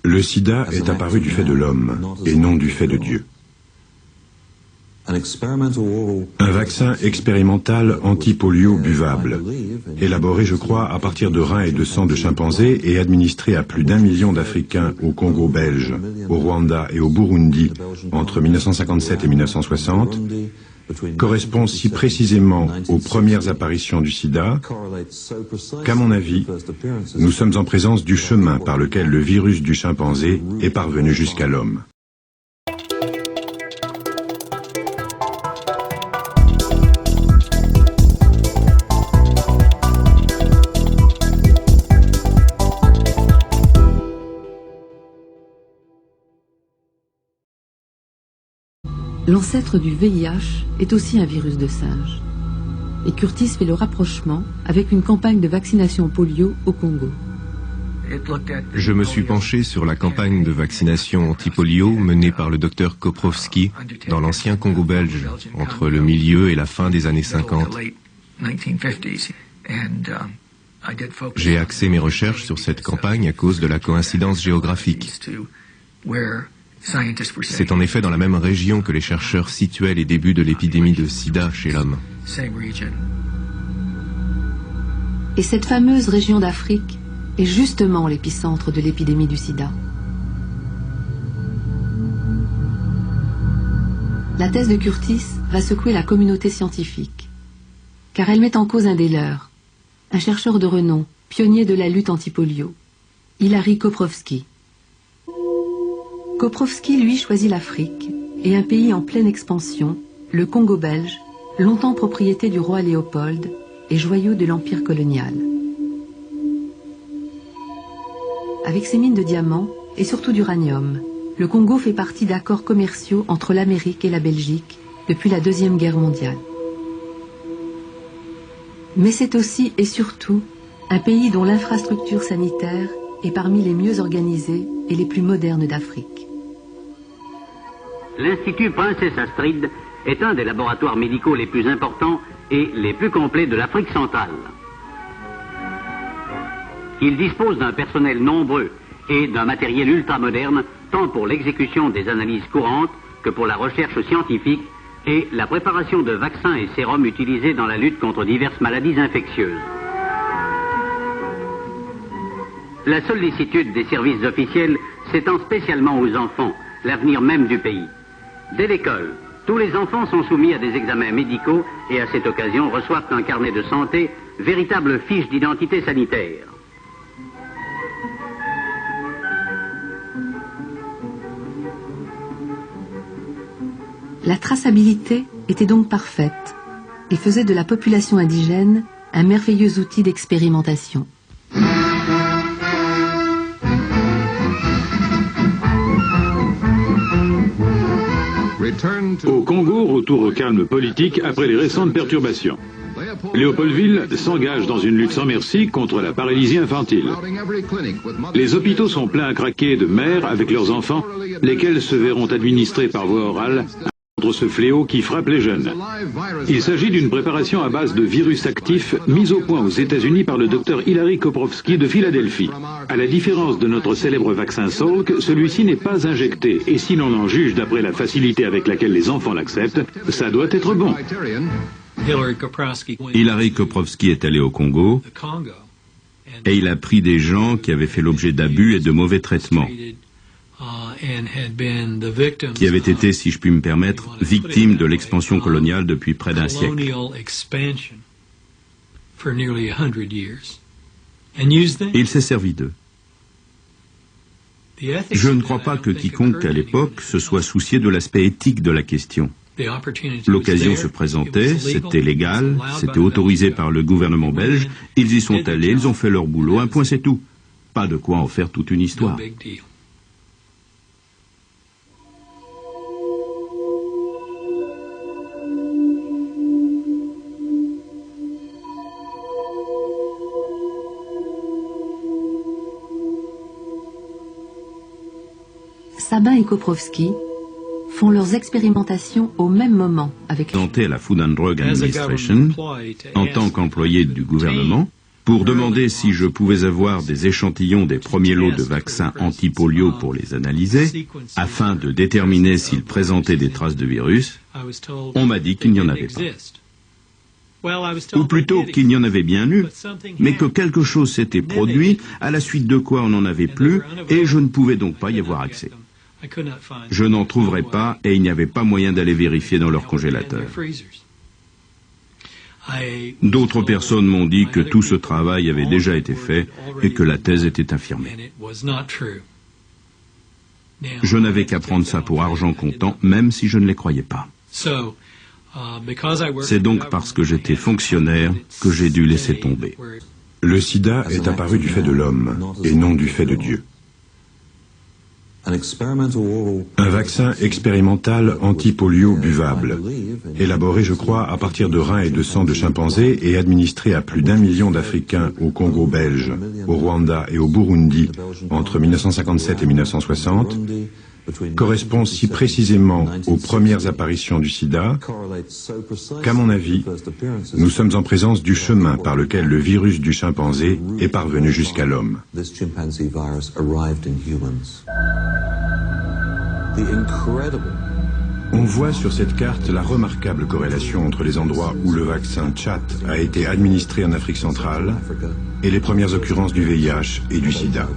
Le sida est apparu du fait de l'homme et non du fait de Dieu. Un vaccin expérimental anti-polio buvable, élaboré, je crois, à partir de reins et de sang de chimpanzés et administré à plus d'1 million d'Africains au Congo belge, au Rwanda et au Burundi entre 1957 et 1960, correspond si précisément aux premières apparitions du sida qu'à mon avis, nous sommes en présence du chemin par lequel le virus du chimpanzé est parvenu jusqu'à l'homme. L'ancêtre du VIH est aussi un virus de singe. Et Curtis fait le rapprochement avec une campagne de vaccination polio au Congo. Je me suis penché sur la campagne de vaccination anti-polio menée par le docteur Koprovsky dans l'ancien Congo belge, entre le milieu et la fin des années 50. J'ai axé mes recherches sur cette campagne à cause de la coïncidence géographique. C'est en effet dans la même région que les chercheurs situaient les débuts de l'épidémie de sida chez l'homme. Et cette fameuse région d'Afrique est justement l'épicentre de l'épidémie du sida. La thèse de Curtis va secouer la communauté scientifique, car elle met en cause un des leurs, un chercheur de renom, pionnier de la lutte anti-polio, Hilary Koprovsky. Koprovsky, lui, choisit l'Afrique et un pays en pleine expansion, le Congo belge, longtemps propriété du roi Léopold et joyau de l'empire colonial. Avec ses mines de diamants et surtout d'uranium, le Congo fait partie d'accords commerciaux entre l'Amérique et la Belgique depuis la Deuxième Guerre mondiale. Mais c'est aussi et surtout un pays dont l'infrastructure sanitaire est parmi les mieux organisées et les plus modernes d'Afrique. L'Institut Princesse Astrid est un des laboratoires médicaux les plus importants et les plus complets de l'Afrique centrale. Il dispose d'un personnel nombreux et d'un matériel ultramoderne, tant pour l'exécution des analyses courantes que pour la recherche scientifique et la préparation de vaccins et sérums utilisés dans la lutte contre diverses maladies infectieuses. La sollicitude des services officiels s'étend spécialement aux enfants, l'avenir même du pays. Dès l'école, tous les enfants sont soumis à des examens médicaux et à cette occasion reçoivent un carnet de santé, véritable fiche d'identité sanitaire. La traçabilité était donc parfaite et faisait de la population indigène un merveilleux outil d'expérimentation. Au Congo, retour au calme politique après les récentes perturbations. Léopoldville s'engage dans une lutte sans merci contre la paralysie infantile. Les hôpitaux sont pleins à craquer de mères avec leurs enfants, lesquels se verront administrer par voie orale contre ce fléau qui frappe les jeunes. Il s'agit d'une préparation à base de virus actifs mise au point aux États-Unis par le docteur Hilary Koprovsky de Philadelphie. À la différence de notre célèbre vaccin Salk, celui-ci n'est pas injecté, et si l'on en juge d'après la facilité avec laquelle les enfants l'acceptent, ça doit être bon. Hilary Koprovsky est allé au Congo et il a pris des gens qui avaient fait l'objet d'abus et de mauvais traitements, qui avaient été, si je puis me permettre, victimes de l'expansion coloniale depuis près d'un siècle. Il s'est servi d'eux. Je ne crois pas que quiconque à l'époque se soit soucié de l'aspect éthique de la question. L'occasion se présentait, c'était légal, c'était autorisé par le gouvernement belge, ils y sont allés, ils ont fait leur boulot, un point c'est tout. Pas de quoi en faire toute une histoire. Sabin et Koprovsky font leurs expérimentations au même moment avec présenté à la Food and Drug Administration en tant qu'employé du gouvernement pour demander si je pouvais avoir des échantillons des premiers lots de vaccins anti-polio pour les analyser, afin de déterminer s'ils présentaient des traces de virus, on m'a dit qu'il n'y en avait pas. Ou plutôt qu'il y en avait bien eu, mais que quelque chose s'était produit, à la suite de quoi on n'en avait plus, et je ne pouvais donc pas y avoir accès. Je n'en trouverais pas, et il n'y avait pas moyen d'aller vérifier dans leur congélateur. D'autres personnes m'ont dit que tout ce travail avait déjà été fait et que la thèse était infirmée. Je n'avais qu'à prendre ça pour argent comptant, même si je ne les croyais pas. C'est donc parce que j'étais fonctionnaire que j'ai dû laisser tomber. Le sida est apparu du fait de l'homme et non du fait de Dieu. Un vaccin expérimental anti-polio buvable, élaboré, je crois, à partir de reins et de sang de chimpanzés et administré à plus d'1 million d'Africains au Congo belge, au Rwanda et au Burundi entre 1957 et 1960, correspond si précisément aux premières apparitions du sida qu'à mon avis, nous sommes en présence du chemin par lequel le virus du chimpanzé est parvenu jusqu'à l'homme. On voit sur cette carte la remarquable corrélation entre les endroits où le vaccin Chat a été administré en Afrique centrale et les premières occurrences du VIH et du sida.